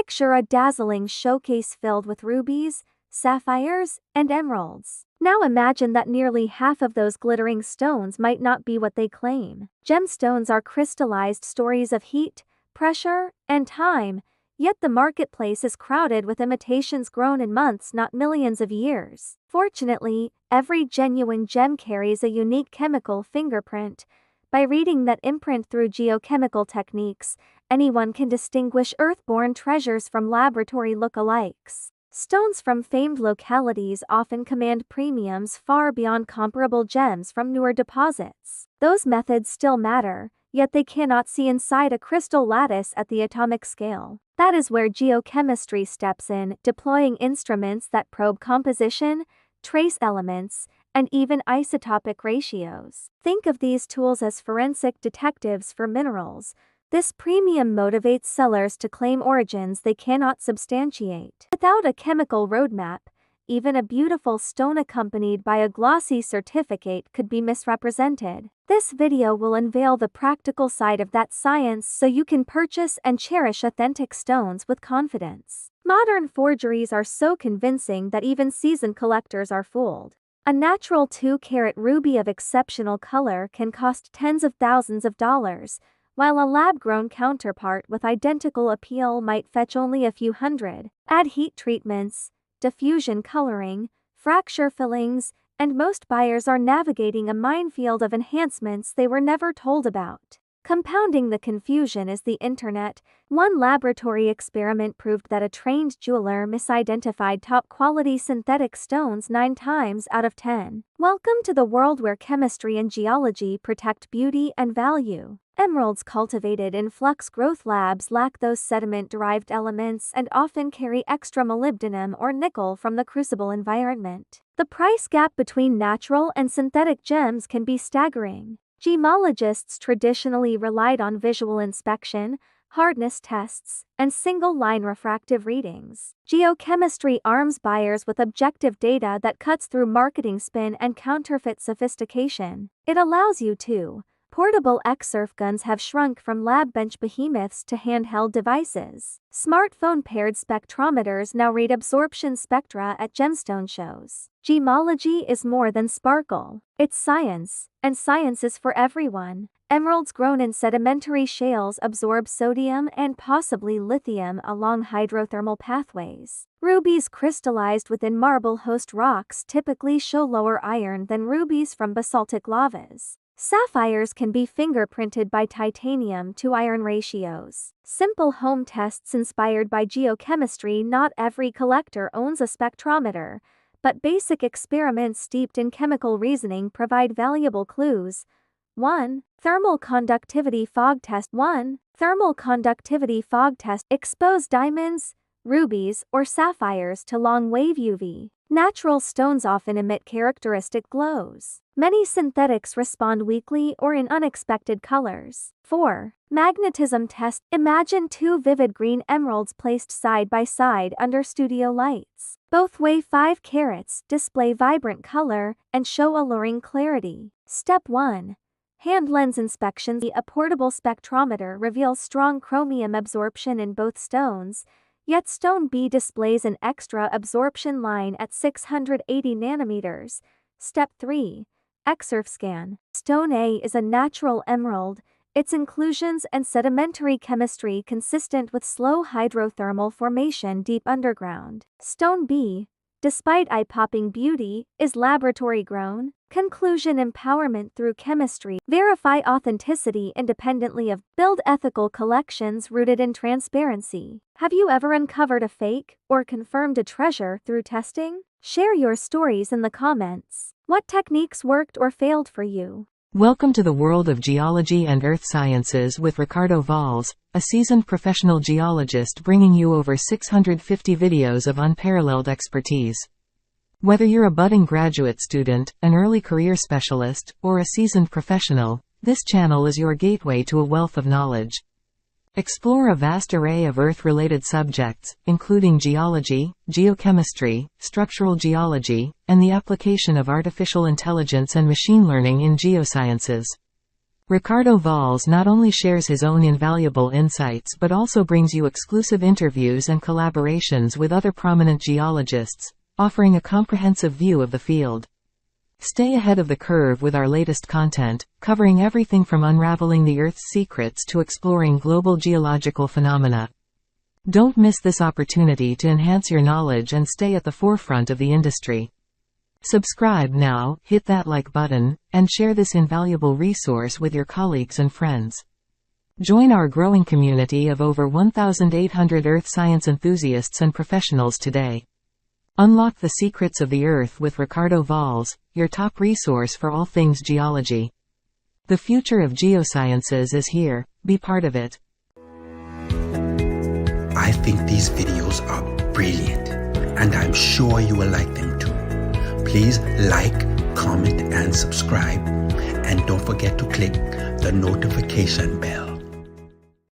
Picture a dazzling showcase filled with rubies, sapphires, and emeralds. Now imagine that nearly half of those glittering stones might not be what they claim. Gemstones are crystallized stories of heat, pressure, and time, yet the marketplace is crowded with imitations grown in months, not millions of years. Fortunately, every genuine gem carries a unique chemical fingerprint. By reading that imprint through geochemical techniques, anyone can distinguish earth-born treasures from laboratory look-alikes. Stones from famed localities often command premiums far beyond comparable gems from newer deposits. Those methods still matter, yet they cannot see inside a crystal lattice at the atomic scale. That is where geochemistry steps in, deploying instruments that probe composition, trace elements, and even isotopic ratios. Think of these tools as forensic detectives for minerals. This premium motivates sellers to claim origins they cannot substantiate. Without a chemical roadmap, even a beautiful stone accompanied by a glossy certificate could be misrepresented. This video will unveil the practical side of that science so you can purchase and cherish authentic stones with confidence. Modern forgeries are so convincing that even seasoned collectors are fooled. A natural 2-carat ruby of exceptional color can cost tens of thousands of dollars, while a lab-grown counterpart with identical appeal might fetch only a few hundred. Add heat treatments, diffusion coloring, fracture fillings, and most buyers are navigating a minefield of enhancements they were never told about. Compounding the confusion is the internet. One laboratory experiment proved that a trained jeweler misidentified top-quality synthetic stones 9 times out of 10. Welcome to the world where chemistry and geology protect beauty and value. Emeralds cultivated in flux growth labs lack those sediment-derived elements and often carry extra molybdenum or nickel from the crucible environment. The price gap between natural and synthetic gems can be staggering. Gemologists traditionally relied on visual inspection, hardness tests, and single-line refractive readings. Geochemistry arms buyers with objective data that cuts through marketing spin and counterfeit sophistication. It allows you to. Portable X-surf guns have shrunk from lab-bench behemoths to handheld devices. Smartphone-paired spectrometers now read absorption spectra at gemstone shows. Gemology is more than sparkle. It's science, and science is for everyone. Emeralds grown in sedimentary shales absorb sodium and possibly lithium along hydrothermal pathways. Rubies crystallized within marble host rocks typically show lower iron than rubies from basaltic lavas. Sapphires can be fingerprinted by titanium to iron ratios. Simple home tests inspired by geochemistry. Not every collector owns a spectrometer, but basic experiments steeped in chemical reasoning provide valuable clues. 1. Thermal conductivity fog test. 1. Thermal conductivity fog test. Expose diamonds, rubies, or sapphires to long-wave UV. Natural stones often emit characteristic glows. Many synthetics respond weakly or in unexpected colors. 4. Magnetism test. Imagine 2 vivid green emeralds placed side by side under studio lights. Both weigh 5 carats, display vibrant color, and show alluring clarity. Step 1. Hand lens inspection. A portable spectrometer reveals strong chromium absorption in both stones, yet stone B displays an extra absorption line at 680 nanometers. Step 3. X-surf scan. Stone A is a natural emerald, its inclusions and sedimentary chemistry consistent with slow hydrothermal formation deep underground. Stone B, despite eye-popping beauty, is laboratory-grown. Conclusion: empowerment through chemistry. Verify authenticity independently of. Build ethical collections rooted in transparency. Have you ever uncovered a fake or confirmed a treasure through testing? Share your stories in the comments. What techniques worked or failed for you? Welcome to the world of geology and earth sciences with Ricardo Valls, a seasoned professional geologist bringing you over 650 videos of unparalleled expertise. Whether you're a budding graduate student, an early career specialist, or a seasoned professional, this channel is your gateway to a wealth of knowledge. Explore a vast array of Earth-related subjects, including geology, geochemistry, structural geology, and the application of artificial intelligence and machine learning in geosciences. Ricardo Valls not only shares his own invaluable insights but also brings you exclusive interviews and collaborations with other prominent geologists, offering a comprehensive view of the field. Stay ahead of the curve with our latest content, covering everything from unraveling the Earth's secrets to exploring global geological phenomena. Don't miss this opportunity to enhance your knowledge and stay at the forefront of the industry. Subscribe now, hit that like button, and share this invaluable resource with your colleagues and friends. Join our growing community of over 1,800 Earth science enthusiasts and professionals today. Unlock the secrets of the Earth with Ricardo Valls, your top resource for all things geology. The future of geosciences is here, be part of it. I think these videos are brilliant, and I'm sure you will like them too. Please like, comment, and subscribe, and don't forget to click the notification bell.